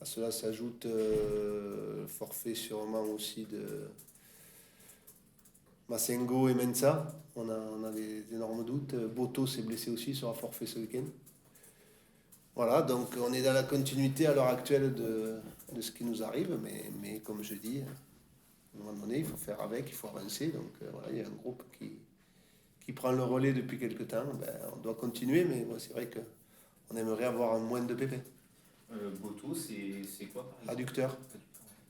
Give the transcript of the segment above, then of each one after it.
À cela s'ajoute le forfait sûrement aussi de Massengo et Mensa. On a des énormes doutes. Boto s'est blessé aussi, sera forfait ce week-end. Voilà, donc on est dans la continuité à l'heure actuelle de ce qui nous arrive, mais comme je dis, à un moment donné, il faut faire avec, il faut avancer. Donc voilà, il y a un groupe qui prend le relais depuis quelques temps. Ben, on doit continuer, mais bon, c'est vrai qu'on aimerait avoir un moins de pépins. Boto, c'est quoi par exemple? Adducteur.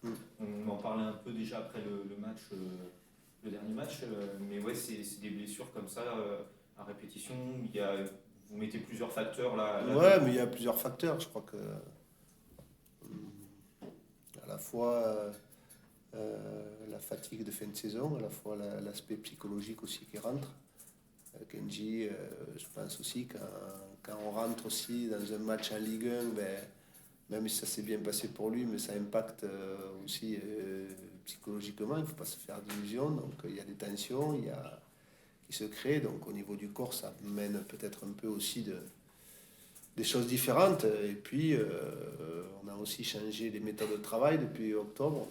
Mm. On en parlait un peu déjà après le match, le dernier match, mais ouais, c'est des blessures comme ça à répétition. Vous mettez plusieurs facteurs Ouais, là-dedans. mais il y a plusieurs facteurs. Je crois que à la fois la fatigue de fin de saison, à la fois l'aspect psychologique aussi qui rentre. Kenji, je pense aussi quand on rentre aussi dans un match en Ligue 1, ben, même si ça s'est bien passé pour lui, mais ça impacte aussi psychologiquement, il ne faut pas se faire d'illusions. Donc il y a des tensions qui se créent. Donc au niveau du corps, ça mène peut-être un peu aussi des choses différentes. Et puis on a aussi changé les méthodes de travail depuis octobre.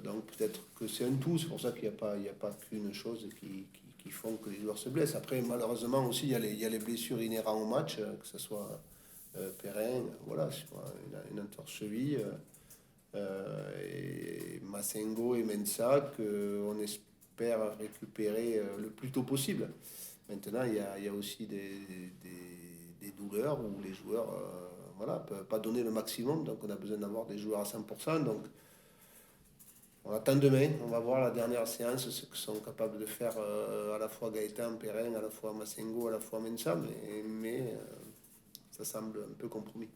Donc peut-être que c'est un tout. C'est pour ça qu'il n'y a pas qu'une chose qui font que les joueurs se blessent. Après, malheureusement aussi, il y a les blessures inhérentes au match, que ce soit Perrin, voilà, sur une entorse-cheville, et Massengo et Mensa, qu'on espère récupérer le plus tôt possible. Maintenant, il y a aussi des douleurs où les joueurs voilà, peuvent pas donner le maximum, donc on a besoin d'avoir des joueurs à 100%. Donc on attend demain, on va voir la dernière séance, ce que sont capables de faire à la fois Gaëtan, Perrin, à la fois Massengo, à la fois Mensa, mais ça semble un peu compromis.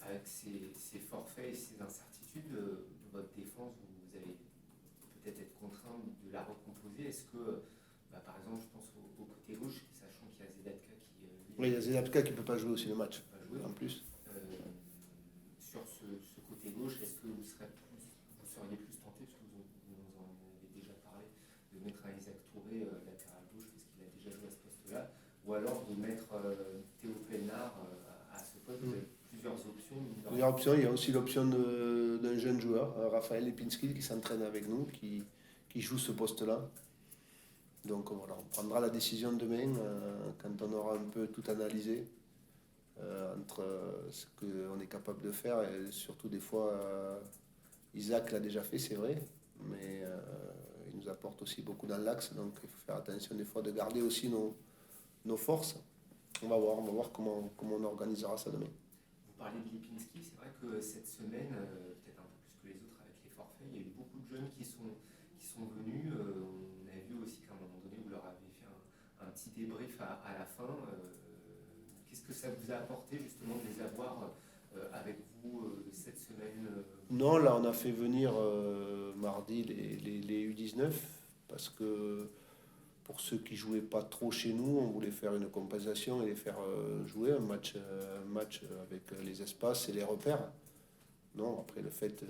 Avec ces forfaits et ces incertitudes de votre défense, vous allez peut-être être contraint de la recomposer. Est-ce que, par exemple, je pense au côté gauche, sachant qu'il y a Zedatka qui, Oui, il y a Zedatka qui ne peut pas jouer aussi le ne match, peut pas jouer. en plus. Sur ce côté gauche, est-ce que vous seriez plus tenté, parce que vous en avez déjà parlé, de mettre un Isaac Touré latéral gauche, parce qu'il a déjà joué à ce poste-là, ou alors de mettre Théo Pelnard à ce poste? Vous avez plusieurs options. Plusieurs options. Il y a aussi l'option d'un jeune joueur, Raphaël Lipinski, qui s'entraîne avec nous, qui joue ce poste-là. Donc voilà, on prendra la décision demain quand on aura un peu tout analysé entre ce qu'on est capable de faire et surtout des fois Isaac l'a déjà fait, c'est vrai, mais il nous apporte aussi beaucoup dans l'axe, donc il faut faire attention des fois de garder aussi nos forces. On va voir comment on organisera ça demain. Vous parlez de Lipinski, c'est vrai que cette semaine, peut-être un peu plus que les autres avec les forfaits, il y a eu beaucoup de jeunes qui sont venus. On a vu aussi qu'à un moment donné, vous leur avez fait un petit débrief à la fin. Qu'est-ce que ça vous a apporté justement de les avoir avec vous cette semaine? Non, là on a fait venir mardi les U19 parce que pour ceux qui jouaient pas trop chez nous, on voulait faire une compensation et les faire jouer un match avec les espaces et les repères. Non, après le fait,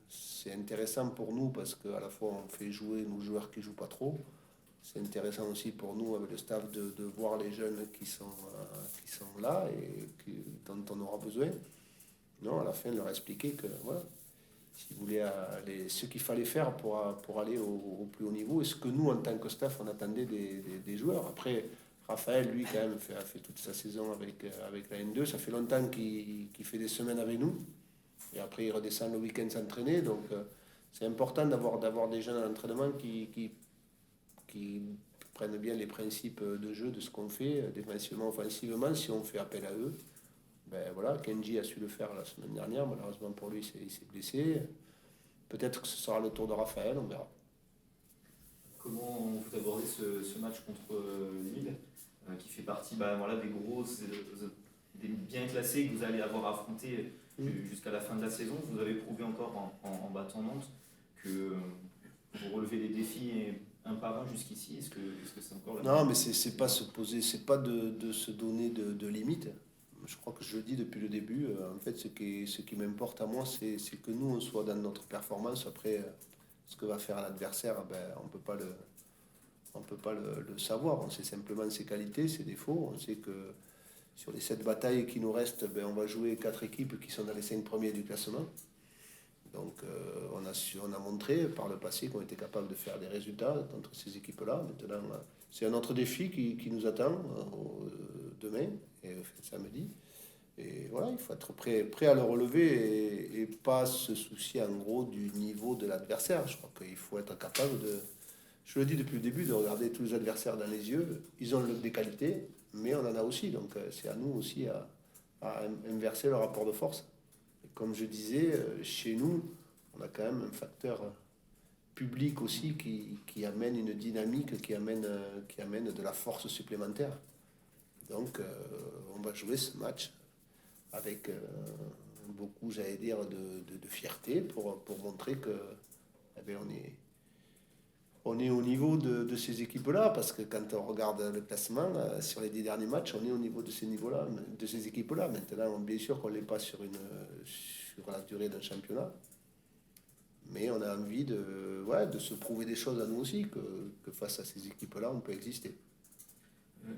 c'est intéressant pour nous parce qu'à la fois on fait jouer nos joueurs qui jouent pas trop. C'est intéressant aussi pour nous avec le staff de voir les jeunes qui sont là et dont on aura besoin. Non, à la fin, leur expliquer que voilà, s'ils voulaient aller, ce qu'il fallait faire pour aller au plus haut niveau et ce que nous, en tant que staff, on attendait des joueurs. Après, Raphaël, lui, quand même, a fait toute sa saison avec la N2. Ça fait longtemps qu'il fait des semaines avec nous. Et après, il redescend le week-end s'entraîner. Donc, c'est important d'avoir des jeunes à l'entraînement qui prennent bien les principes de jeu de ce qu'on fait, défensivement, offensivement, si on fait appel à eux. Ben voilà, Kenji a su le faire la semaine dernière, malheureusement pour lui, il s'est blessé. Peut-être que ce sera le tour de Raphaël, on verra. Comment vous abordez ce match contre Lille, qui fait partie voilà, des grosses, des bien classés que vous allez avoir affrontés jusqu'à la fin de la saison? Vous avez prouvé encore en battant Nantes que vous relevez les défis un par un jusqu'ici. Est-ce que c'est encore la Non, même? mais c'est pas se poser, c'est pas de se donner de limites. Je crois que je le dis depuis le début. En fait, ce qui m'importe à moi, c'est que nous, on soit dans notre performance. Après, ce que va faire l'adversaire, ben, on peut pas le savoir. On sait simplement ses qualités, ses défauts. On sait que sur les 7 batailles qui nous restent, ben, on va jouer 4 équipes qui sont dans les 5 premiers du classement. Donc on a montré par le passé qu'on était capable de faire des résultats contre ces équipes-là. Maintenant, c'est un autre défi qui nous attend demain et samedi. Et voilà, il faut être prêt à le relever et pas se soucier en gros du niveau de l'adversaire. Je crois qu'il faut être capable de, je le dis depuis le début, de regarder tous les adversaires dans les yeux. Ils ont des qualités, mais on en a aussi. Donc c'est à nous aussi à inverser le rapport de force. Et comme je disais, chez nous, on a quand même un facteur public aussi qui amène une dynamique, qui amène de la force supplémentaire. Donc on va jouer ce match avec beaucoup, j'allais dire, de fierté pour montrer que eh bien, on est au niveau de ces équipes-là, parce que quand on regarde le classement, sur les 10 derniers matchs, on est au niveau de ces niveaux-là, de ces équipes-là. Maintenant, bien sûr qu'on ne l'est pas sur la durée d'un championnat, mais on a envie de se prouver des choses à nous aussi, que face à ces équipes-là, on peut exister.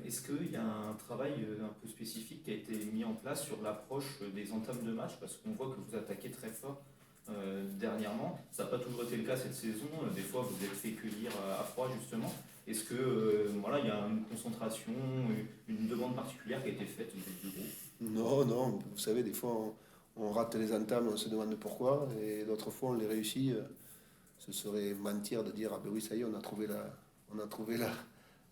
Est-ce qu'il y a un travail un peu spécifique qui a été mis en place sur l'approche des entames de match? Parce qu'on voit que vous attaquez très fort dernièrement. Ça n'a pas toujours été le cas cette saison. Des fois, vous êtes fait cueillir à froid, justement. Est-ce que voilà, il y a une concentration, une demande particulière qui a été faite du groupe? Non. Vous savez, des fois, on rate les entames, on se demande pourquoi, et d'autres fois, on les réussit. Ce serait mentir de dire, ah ben oui, ça y est, on a trouvé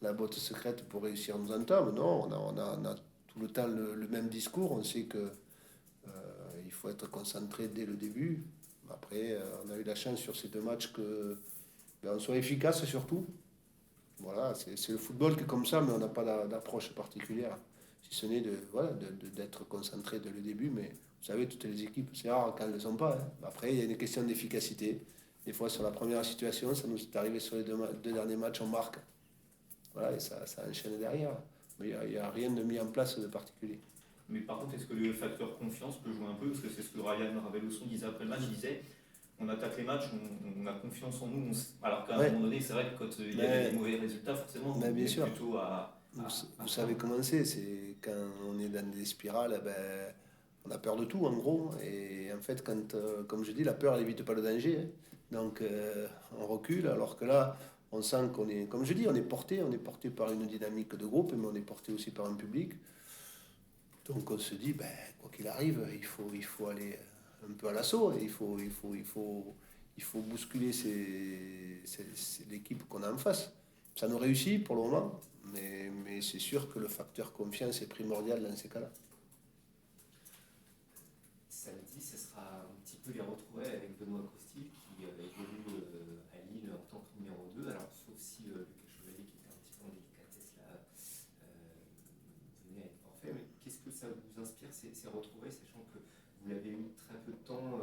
la botte secrète pour réussir nos entames. Non, on a tout le temps le même discours. On sait que il faut être concentré dès le début. Après, on a eu la chance sur ces 2 matchs que on soit efficace surtout. Voilà, c'est le football qui est comme ça, mais on n'a pas d'approche particulière. Si ce n'est d'être concentré dès le début. Mais vous savez, toutes les équipes, c'est rare quand elles ne le sont pas. Après, il y a une question d'efficacité. Des fois, sur la première situation, ça nous est arrivé sur les 2 derniers matchs, on marque. Voilà, et ça enchaîne derrière. Mais il n'y a rien de mis en place de particulier. Mais par contre, est-ce que le facteur confiance peut jouer un peu? Parce que c'est ce que Ryan Raveloson disait après le match. Il disait, on attaque les matchs, on a confiance en nous. Alors qu'à un moment donné, c'est vrai que quand il y a des mauvais résultats, forcément, on bien est sûr. plutôt Vous savez comment c'est quand on est dans des spirales, on a peur de tout en gros. Et en fait, comme je dis, la peur elle évite pas le danger. Hein. Donc on recule, alors que là, on sent qu'on est, comme je dis, on est porté par une dynamique de groupe, mais on est porté aussi par un public. Donc on se dit, quoi qu'il arrive, il faut aller un peu à l'assaut, et il faut bousculer l'équipe qu'on a en face. Ça nous réussit pour le moment, mais c'est sûr que le facteur confiance est primordial dans ces cas-là. Samedi, ce sera un petit peu les retrouvailles avec Benoît Costil qui évolue à Lille en tant que numéro 2. Alors, sauf si Lucas Chevalier, qui était un petit peu en délicatesse là, venait à être forfait. Mais qu'est-ce que ça vous inspire ces retrouvailles, sachant que vous l'avez eu très peu de temps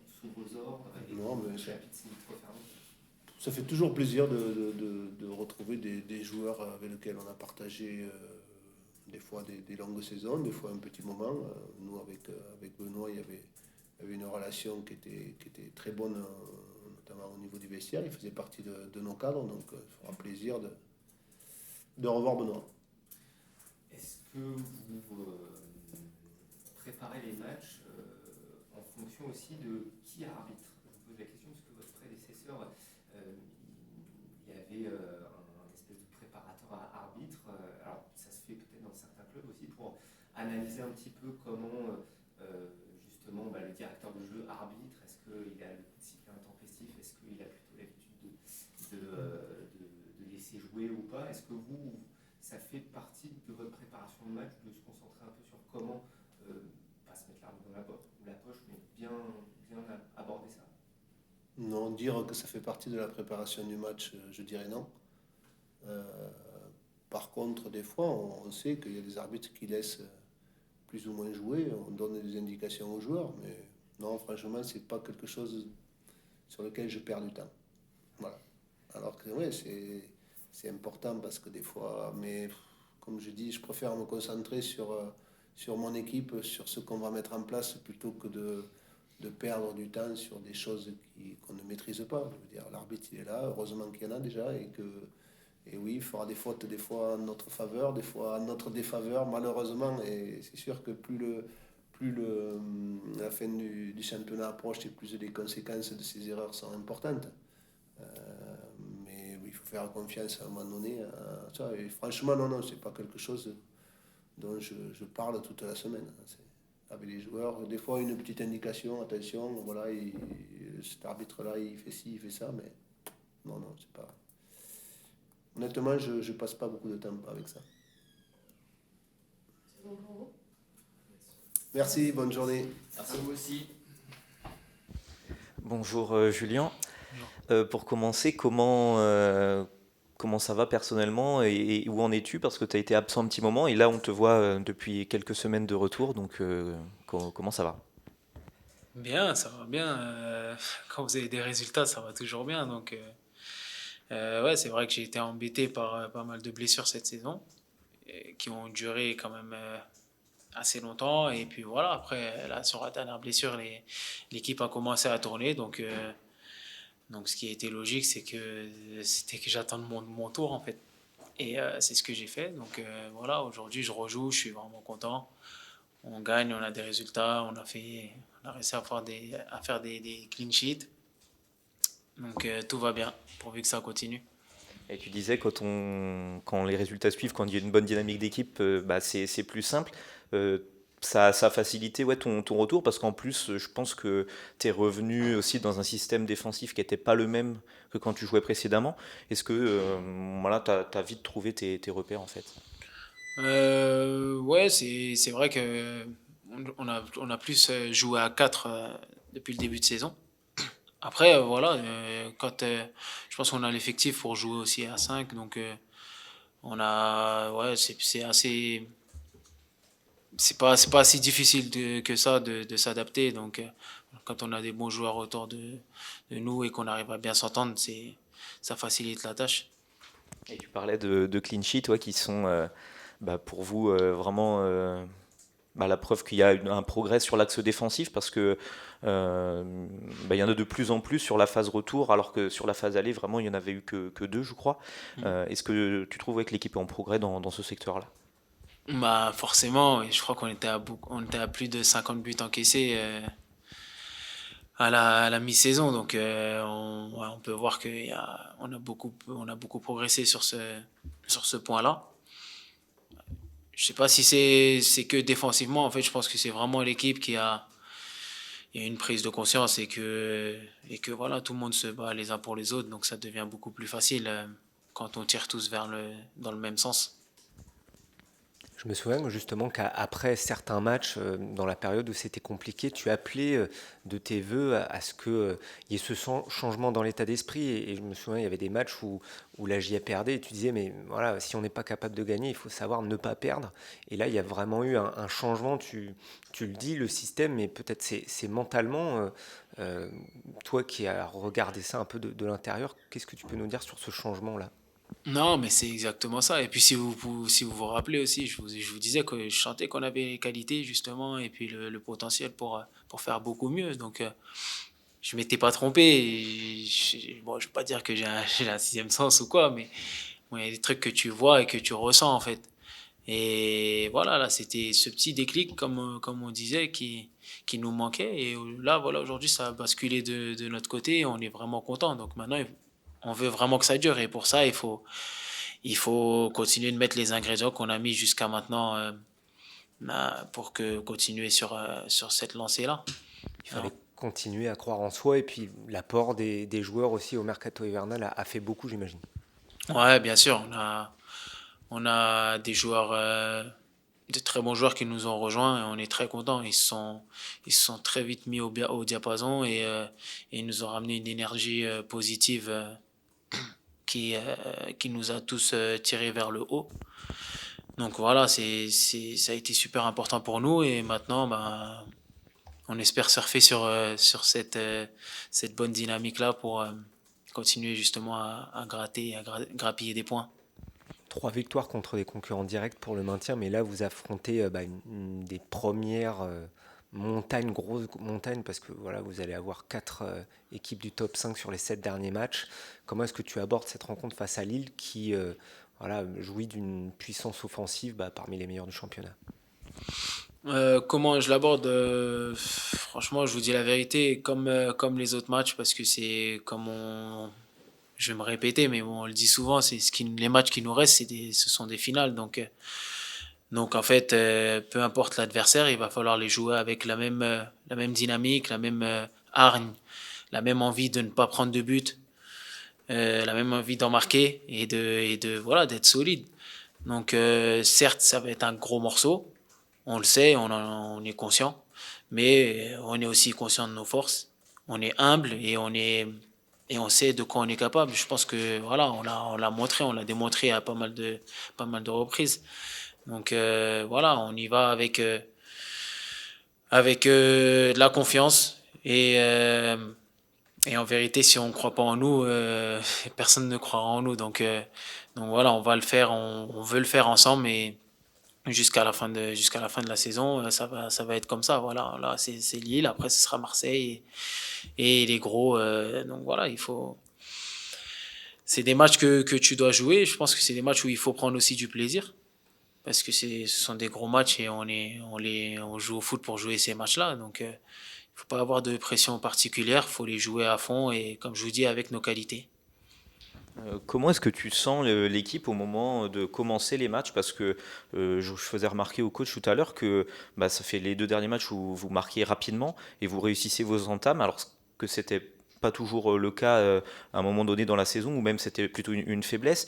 sous vos ordres et le chapitre s'est trop fermé? Ça fait toujours plaisir de retrouver des joueurs avec lesquels on a partagé des fois des longues saisons, des fois un petit moment. Nous, avec Benoît, il y avait une relation qui était très bonne, notamment au niveau du vestiaire. Il faisait partie de nos cadres, donc ça fera plaisir de revoir Benoît. Est-ce que vous préparez les matchs en fonction aussi de qui arbitre? Je vous pose la question parce que votre prédécesseur, il y avait un espèce de préparateur à arbitre. Alors ça se fait peut-être dans certains clubs aussi pour analyser un petit peu comment justement le directeur de jeu arbitre. Est-ce qu'il a le coup de sifflet intempestif? Est-ce qu'il a plutôt l'habitude de laisser jouer ou pas? Est-ce que ça fait partie de votre préparation de match de se concentrer un peu sur comment pas se mettre l'arme dans la poche, mais bien aborder ça? Non, dire que ça fait partie de la préparation du match, je dirais non. Par contre, des fois, on sait qu'il y a des arbitres qui laissent plus ou moins jouer, on donne des indications aux joueurs, mais non, franchement, c'est pas quelque chose sur lequel je perds du temps. Voilà. Alors que ouais, c'est important parce que des fois, mais comme je dis, je préfère me concentrer sur mon équipe, sur ce qu'on va mettre en place, plutôt que de perdre du temps sur des choses qu'on ne maîtrise pas. Je veux dire, l'arbitre, il est là, heureusement qu'il y en a déjà, et Et oui, il fera des fautes des fois en notre faveur, des fois en notre défaveur, malheureusement. Et c'est sûr que la fin du championnat approche et plus les conséquences de ces erreurs sont importantes. Euh, mais oui, il faut faire confiance à un moment donné à ça. Et franchement, non, non, c'est pas quelque chose dont je parle toute la semaine. Avec les joueurs, des fois une petite indication, attention, voilà, cet arbitre-là, il fait ci, il fait ça, mais non, non, c'est pas. Honnêtement, je passe pas beaucoup de temps avec ça. C'est bon pour vous? Merci, bonne journée. Merci à vous aussi. Bonjour Julien. Pour commencer, comment ça va personnellement et où en es-tu? Parce que tu as été absent un petit moment et là on te voit depuis quelques semaines de retour, donc comment ça va? Bien, ça va bien. Quand vous avez des résultats, ça va toujours bien. Donc, ouais, c'est vrai que j'ai été embêté par pas mal de blessures cette saison, qui ont duré quand même assez longtemps. Et puis voilà, après, là, sur la dernière blessure, l'équipe a commencé à tourner. Donc, ce qui a été logique, c'était que j'attende mon tour, en fait. Et c'est ce que j'ai fait. Donc, voilà, aujourd'hui, je rejoue, je suis vraiment content. On gagne, on a des résultats, on a réussi à faire des clean sheets. Donc tout va bien, pourvu que ça continue. Et tu disais quand les résultats suivent, quand il y a une bonne dynamique d'équipe, bah, c'est plus simple. Euh, ça a facilité ouais, ton retour parce qu'en plus, je pense que tu es revenu aussi dans un système défensif qui n'était pas le même que quand tu jouais précédemment. Est-ce que voilà, tu as vite trouvé tes repères en fait? Ouais, c'est vrai que on a plus joué à 4 depuis le début de saison. Après, voilà, je pense qu'on a l'effectif pour jouer aussi à 5. Donc ouais, c'est assez. C'est pas si difficile que ça de s'adapter. Donc, quand on a des bons joueurs autour de nous et qu'on arrive à bien s'entendre, ça facilite la tâche. Et tu parlais de clean sheet, ouais, qui sont bah, pour vous vraiment bah, la preuve qu'il y a un progrès sur l'axe défensif parce que bah, il y en a de plus en plus sur la phase retour, alors que sur la phase aller, vraiment, il n'y en avait eu que deux, je crois. Est-ce que tu trouves que l'équipe est en progrès dans ce secteur-là? Bah, forcément, et je crois on était à plus de 50 buts encaissés à la mi-saison. Donc, ouais, on peut voir on a beaucoup progressé sur ce point-là. Je sais pas si c'est que défensivement. En fait, je pense que c'est vraiment l'équipe il y a une prise de conscience et que voilà, tout le monde se bat les uns pour les autres. Donc, ça devient beaucoup plus facile quand on tire tous dans le même sens. Je me souviens justement qu'après certains matchs, dans la période où c'était compliqué, tu appelais de tes voeux à ce qu'il y ait ce changement dans l'état d'esprit. Et je me souviens, il y avait des matchs où la GIA perdait et tu disais, mais voilà, si on n'est pas capable de gagner, il faut savoir ne pas perdre. Et là, il y a vraiment eu un changement, tu le dis, le système, mais peut-être c'est mentalement, toi qui as regardé ça un peu de l'intérieur, qu'est-ce que tu peux nous dire sur ce changement-là? Non, mais c'est exactement ça. Et puis si vous vous rappelez aussi, je vous disais que je sentais qu'on avait les qualités justement et puis le potentiel pour faire beaucoup mieux. Donc je m'étais pas trompé. Bon, je veux pas dire que j'ai un sixième sens ou quoi, mais bon, il y a des trucs que tu vois et que tu ressens en fait. Et voilà, là c'était ce petit déclic comme on disait qui nous manquait. Et là voilà, aujourd'hui ça a basculé de notre côté et on est vraiment content. Donc maintenant on veut vraiment que ça dure et pour ça il faut continuer de mettre les ingrédients qu'on a mis jusqu'à maintenant pour continuer sur cette lancée-là. Il fallait continuer à croire en soi et puis l'apport des joueurs aussi au mercato hivernal a fait beaucoup, j'imagine. Ouais, bien sûr, on a des joueurs, de très bons joueurs qui nous ont rejoints et on est très contents. Ils se sont très vite mis au diapason et ils nous ont ramené une énergie positive qui nous a tous tirés vers le haut. Donc voilà, ça a été super important pour nous et maintenant, ben, on espère surfer sur cette bonne dynamique-là pour continuer justement à gratter, grappiller des points. 3 victoires contre des concurrents directs pour le maintien, mais là vous affrontez une des premières montagne, grosse montagne, parce que voilà, vous allez avoir 4 équipes du top 5 sur les 7 derniers matchs. Comment est-ce que tu abordes cette rencontre face à Lille qui voilà, jouit d'une puissance offensive parmi les meilleurs du championnat? Comment je l'aborde? Franchement, je vous dis la vérité, comme les autres matchs, parce que c'est comme je vais me répéter, mais bon, on le dit souvent, les matchs qui nous restent, ce sont des finales. Donc en fait, peu importe l'adversaire, il va falloir les jouer avec la même dynamique, la même hargne, la même envie de ne pas prendre de but, la même envie d'en marquer voilà, d'être solide. Donc certes, ça va être un gros morceau, on le sait, on est conscient, mais on est aussi conscient de nos forces. On est humble et on sait de quoi on est capable. Je pense que voilà, on l'a montré, on l'a démontré à pas mal de reprises. Donc voilà, on y va avec de la confiance et en vérité, si on ne croit pas en nous, personne ne croira en nous. Donc voilà, on va le faire, on veut le faire ensemble et jusqu'à la fin de la saison, ça va être comme ça. Voilà, là c'est Lille, après ce sera Marseille et les gros. Donc voilà, c'est des matchs que tu dois jouer. Je pense que c'est des matchs où il faut prendre aussi du plaisir parce que ce sont des gros matchs et on joue au foot pour jouer ces matchs-là. Donc il ne faut pas avoir de pression particulière, il faut les jouer à fond et comme je vous dis, avec nos qualités. Comment est-ce que tu sens l'équipe au moment de commencer les matchs? Parce que je faisais remarquer au coach tout à l'heure que ça fait les 2 derniers matchs où vous marquez rapidement et vous réussissez vos entames, alors que c'était pas toujours le cas à un moment donné dans la saison, ou même c'était plutôt une faiblesse.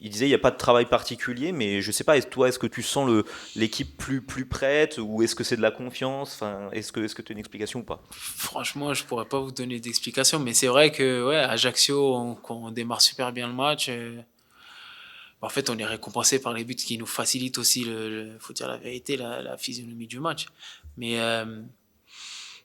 Il disait il n'y a pas de travail particulier, mais je sais pas, toi, est-ce que tu sens l'équipe plus prête, ou est-ce que c'est de la confiance? Enfin, est-ce que tu as une explication ou pas? Franchement, je pourrais pas vous donner d'explication, mais c'est vrai que ouais, à Ajaccio, quand on démarre super bien le match, en fait, on est récompensé par les buts qui nous facilitent aussi, faut dire la vérité, la physionomie du match. Mais, euh,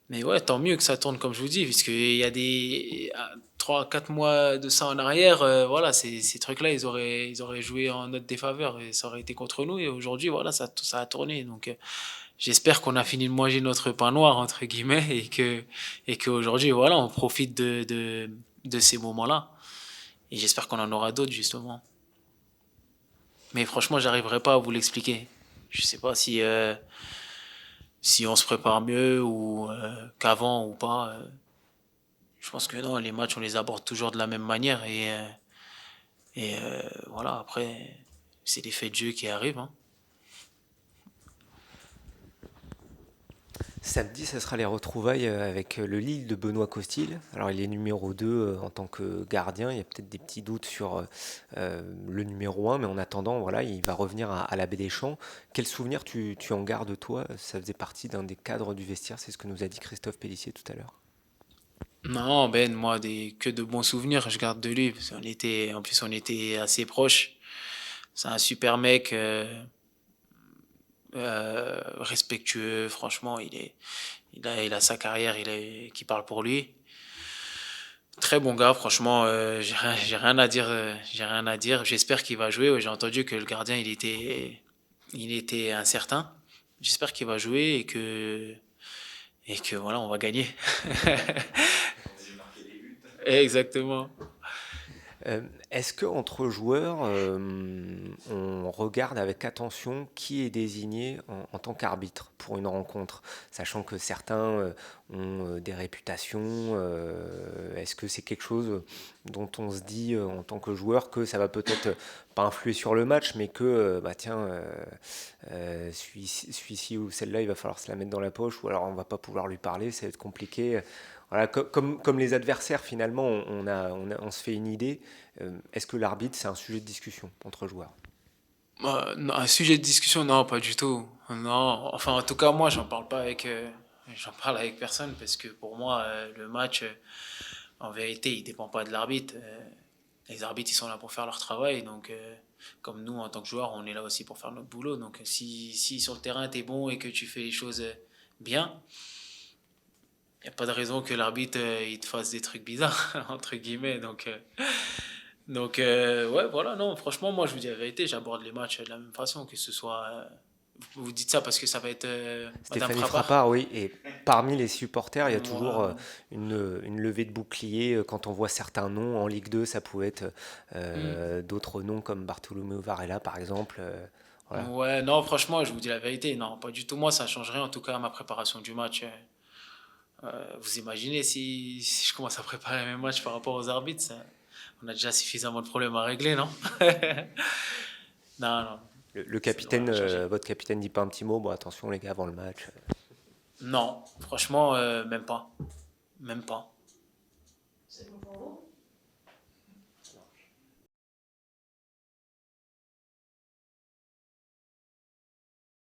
mais ouais, tant mieux que ça tourne comme je vous dis, puisqu'il y a des 3-4 mois de ça en arrière, voilà, ces trucs-là, ils auraient joué en notre défaveur et ça aurait été contre nous. Et aujourd'hui, voilà, ça a tourné. Donc, j'espère qu'on a fini de manger notre pain noir, entre guillemets, et qu'aujourd'hui, voilà, on profite de ces moments-là. Et j'espère qu'on en aura d'autres, justement. Mais franchement, j'arriverai pas à vous l'expliquer. Je sais pas si on se prépare mieux ou qu'avant ou pas. Je pense que non, les matchs, on les aborde toujours de la même manière. Voilà, après, c'est des faits de jeu qui arrivent. Hein. Samedi, ce sera les retrouvailles avec le Lille de Benoît Costil. Alors, il est numéro 2 en tant que gardien. Il y a peut-être des petits doutes sur le numéro 1, mais en attendant, voilà, il va revenir à la Baie des Champs. Quel souvenir tu en gardes, toi? Ça faisait partie d'un des cadres du vestiaire, c'est ce que nous a dit Christophe Pélissier tout à l'heure. Non, Ben, moi, que de bons souvenirs, je garde de lui. Parce en plus, on était assez proches. C'est un super mec, respectueux. Franchement, il a sa carrière, qui parle pour lui. Très bon gars, franchement, j'ai rien à dire. J'ai rien à dire. J'espère qu'il va jouer. Ouais, j'ai entendu que le gardien, il était incertain. J'espère qu'il va jouer et que voilà, on va gagner. Exactement. Est-ce qu'entre joueurs, on regarde avec attention qui est désigné en tant qu'arbitre pour une rencontre, sachant que certains ont des réputations? Est-ce que c'est quelque chose dont on se dit en tant que joueur que ça va peut-être pas influer sur le match, mais que tiens, celui-ci ou celle-là, il va falloir se la mettre dans la poche, ou alors on va pas pouvoir lui parler, ça va être compliqué. Voilà, comme les adversaires, finalement, on se fait une idée. Est-ce que l'arbitre, c'est un sujet de discussion entre joueurs? Non, un sujet de discussion, non, pas du tout. Non, enfin, en tout cas, moi, j'en parle avec personne parce que pour moi, le match, en vérité, il dépend pas de l'arbitre. Les arbitres, ils sont là pour faire leur travail. Donc, comme nous, en tant que joueurs, on est là aussi pour faire notre boulot. Donc, si sur le terrain, tu es bon et que tu fais les choses bien, il n'y a pas de raison que l'arbitre, il te fasse des trucs bizarres, entre guillemets. Donc ouais, voilà, non, franchement, moi, je vous dis la vérité, j'aborde les matchs de la même façon, que ce soit Vous dites ça parce que ça va être Madame Stéphanie Frappard. Frappard, oui. Et parmi les supporters, il y a toujours une levée de bouclier. Quand on voit certains noms en Ligue 2, ça pouvait être d'autres noms comme Bartolomeu Varela, par exemple. Voilà. Ouais, non, franchement, je vous dis la vérité. Non, pas du tout. Moi, ça ne change rien, en tout cas, à ma préparation du match. Vous imaginez si je commence à préparer mes matchs par rapport aux arbitres, on a déjà suffisamment de problèmes à régler, non? Non, non. Le capitaine, Ça doit rien changer. votre capitaine dit pas un petit mot. Bon, attention les gars, avant le match. Non, franchement, même pas. Même pas. C'est bon pour vous?